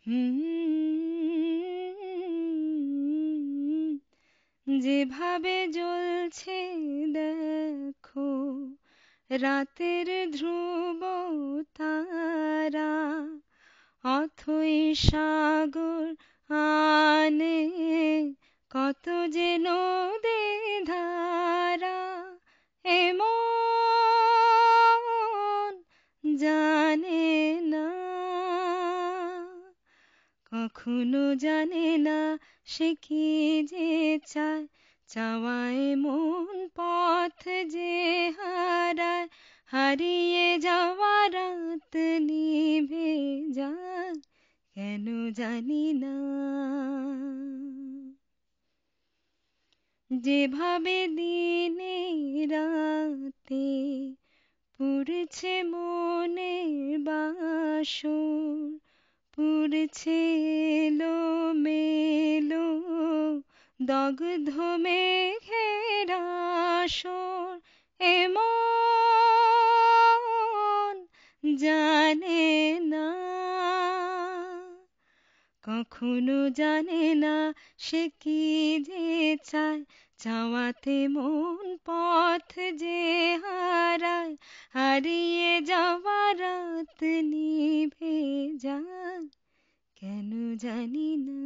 হুম, যেভাবে জ্বলছে দেখো রাতের ধ্রুব তারা, অথই সাগর আনে কত যে নদী ধারা, এমন জানে না, কখনো জানে না সে কি যে চায়, চাওয়ায় মন পথ যে হারায়, হারিয়ে যাওয়া রাত নিভে যায় কেন জানি না। যেভাবে দিনে রাতে পুড়ছে মনের বাসর, পুড়ছে এলোমেলো দগ্ধ মেঘের আসর, এমন জানে না, কখনো জানে না সে কি যে চায়, চাওয়াতে মন পথ যে হারায়, হারিয়ে যাওয়া রাত নিভে যায় কেন জানি না।